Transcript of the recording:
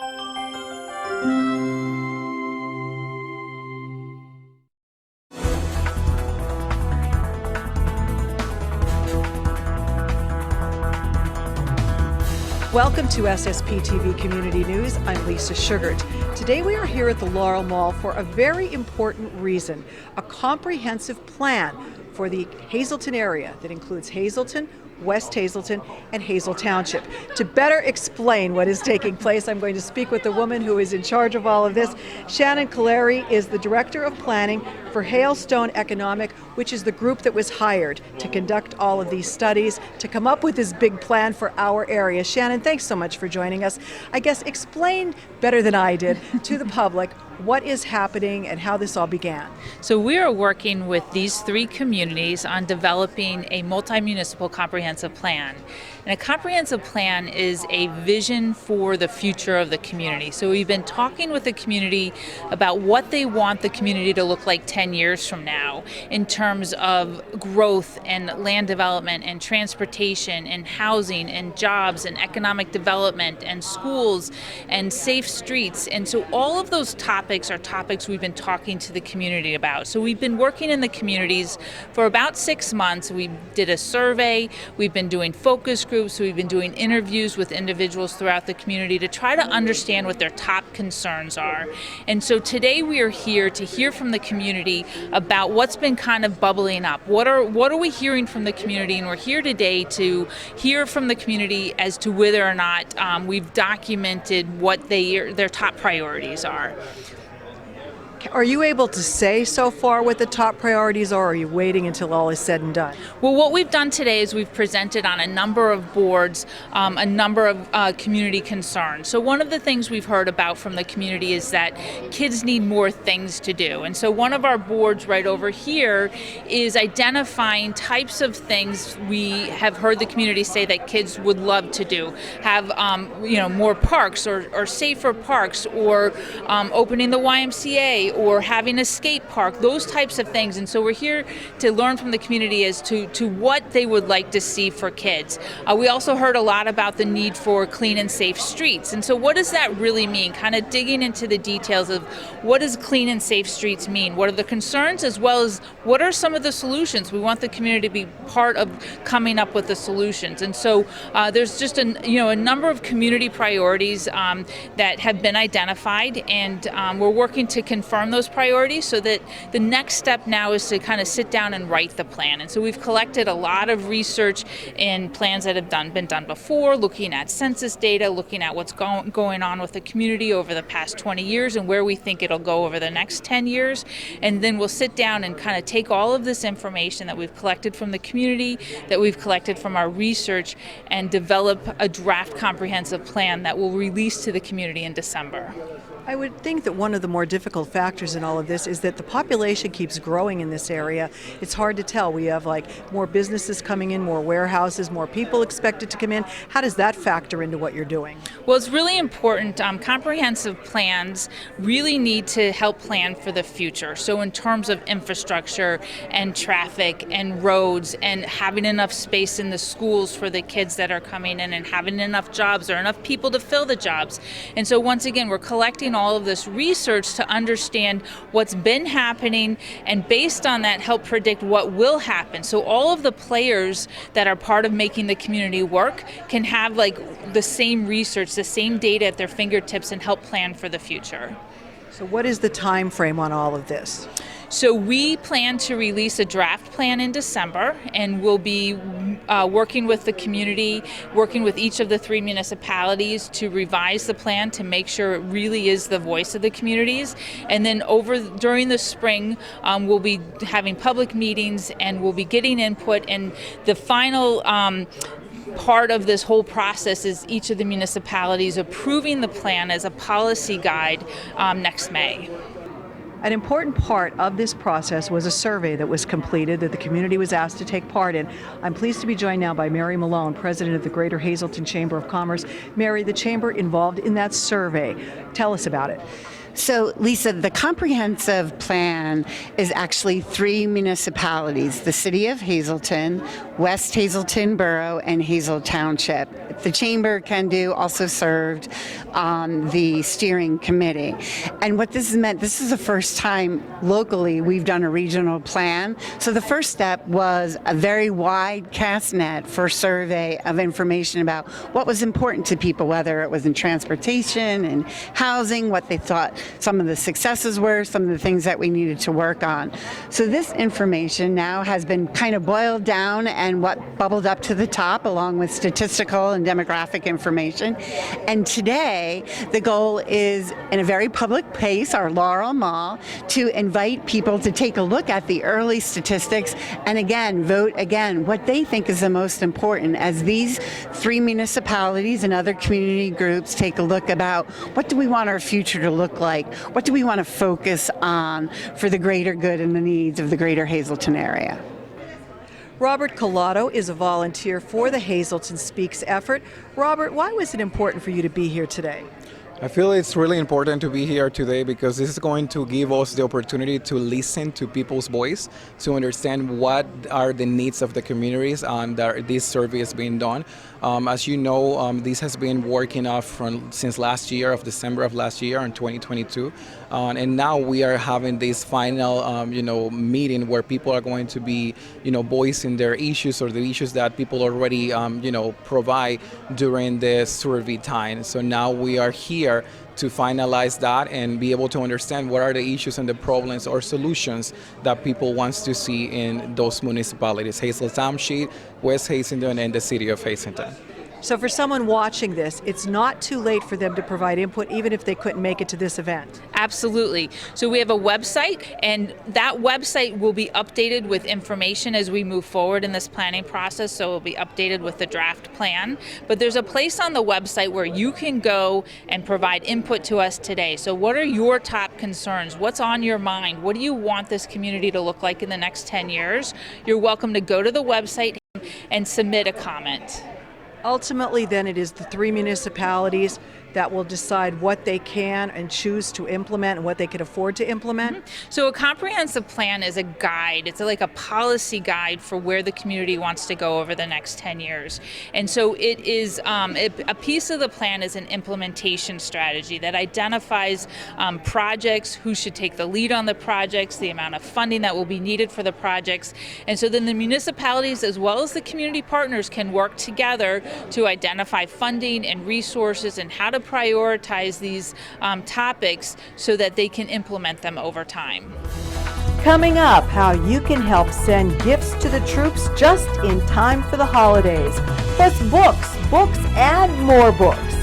Welcome to SSPTV Community News. I'm Lisa Sugart. Today we are here at the Laurel Mall for a very important reason, a comprehensive plan for the Hazleton area that includes Hazleton, West Hazleton, and Hazel Township. To better explain what is taking place, I'm going to speak with the woman who is in charge of all of this. Shannon Kaleri is the Director of Planning for Hailstone Economic, which is the group that was hired to conduct all of these studies, to come up with this big plan for our area. Shannon, thanks so much for joining us. I guess explain better than I did to the public what is happening and how this all began. So we are working with these three communities on developing a multi-municipal comprehensive plan. And a comprehensive plan is a vision for the future of the community. So we've been talking with the community about what they want the community to look like 10 years from now in terms of growth and land development and transportation and housing and jobs and economic development and schools and safe streets. And so all of those topics are topics we've been talking to the community about. So we've been working in the communities for about 6 months. We did a survey, we've been doing focus groups, we've been doing interviews with individuals throughout the community to try to understand what their top concerns are. And so today we are here to hear from the community about what's been kind of bubbling up. What are we hearing from the community? And we're here today to hear from the community as to whether or not we've documented what their top priorities are. Are you able to say so far what the top priorities are, or are you waiting until all is said and done? Well, what we've done today is we've presented on a number of boards a number of community concerns. So one of the things we've heard about from the community is that kids need more things to do. And so one of our boards right over here is identifying types of things we have heard the community say that kids would love to do. Have more parks or safer parks, or opening the YMCA, or having a skate park, those types of things. And so we're here to learn from the community as to what they would like to see for kids. We also heard a lot about the need for clean and safe streets. And so what does that really mean? Kind of digging into the details of what does clean and safe streets mean? What are the concerns, as well as what are some of the solutions? We want the community to be part of coming up with the solutions. And so there's just a number of community priorities that have been identified, and we're working to confirm those priorities so that the next step now is to kind of sit down and write the plan. And so we've collected a lot of research in plans that have been done before, looking at census data, looking at what's going on with the community over the past 20 years and where we think it'll go over the next 10 years. And then we'll sit down and kind of take all of this information that we've collected from the community, that we've collected from our research, and develop a draft comprehensive plan that we'll release to the community in December. I would think that one of the more difficult factors in all of this is that the population keeps growing in this area. It's hard to tell. We have more businesses coming in, more warehouses, more people expected to come in. How does that factor into what you're doing? Well, it's really important. Comprehensive plans really need to help plan for the future. So in terms of infrastructure and traffic and roads and having enough space in the schools for the kids that are coming in, and having enough jobs or enough people to fill the jobs. And so once again, we're collecting all of this research to understand what's been happening, and based on that help predict what will happen. So all of the players that are part of making the community work can have the same research, the same data at their fingertips, and help plan for the future. So what is the time frame on all of this? So we plan to release a draft plan in December, and we'll be working with the community, working with each of the three municipalities to revise the plan to make sure it really is the voice of the communities. And then during the spring, we'll be having public meetings, and we'll be getting input, and the final part of this whole process is each of the municipalities approving the plan as a policy guide next May. An important part of this process was a survey that was completed that the community was asked to take part in. I'm pleased to be joined now by Mary Malone, president of the Greater Hazleton Chamber of Commerce. Mary, the chamber involved in that survey. Tell us about it. So, Lisa, the comprehensive plan is actually 3 municipalities: the city of Hazleton, West Hazleton Borough, and Hazel Township. The Chamber can do also served on the steering committee. And what this has meant, this is the first time locally we've done a regional plan. So the first step was a very wide cast net for survey of information about what was important to people, whether it was in transportation and housing, what they thought some of the successes were, some of the things that we needed to work on. So this information now has been kind of boiled down and what bubbled up to the top, along with statistical and demographic information. And today, the goal is, in a very public place, our Laurel Mall, to invite people to take a look at the early statistics and again, vote again what they think is the most important as these 3 municipalities and other community groups take a look about what do we want our future to look like? What do we want to focus on for the greater good and the needs of the greater Hazleton area? Robert Collado is a volunteer for the Hazleton Speaks effort. Robert, why was it important for you to be here today? I feel it's really important to be here today because this is going to give us the opportunity to listen to people's voice, to understand what are the needs of the communities and that this survey is being done. As you know, this has been working off since last year, of December of last year in 2022. And now we are having this final, meeting where people are going to be, voicing their issues or the issues that people already, provide during the survey time. So now we are here to finalize that and be able to understand what are the issues and the problems or solutions that people want to see in those municipalities: Hazel Township, West Hazleton, and the city of Hazleton. So for someone watching this, it's not too late for them to provide input, even if they couldn't make it to this event. Absolutely. So we have a website, and that website will be updated with information as we move forward in this planning process. So it will be updated with the draft plan. But there's a place on the website where you can go and provide input to us today. So what are your top concerns? What's on your mind? What do you want this community to look like in the next 10 years? You're welcome to go to the website and submit a comment. Ultimately, then, it is the 3 municipalities that will decide what they can and choose to implement and what they can afford to implement. So a comprehensive plan is a guide. It's like a policy guide for where the community wants to go over the next 10 years. And so it is a piece of the plan is an implementation strategy that identifies projects, who should take the lead on the projects, the amount of funding that will be needed for the projects. And so then the municipalities as well as the community partners can work together to identify funding and resources and how to prioritize these topics so that they can implement them over time. Coming up, how you can help send gifts to the troops just in time for the holidays. Plus books, and more books.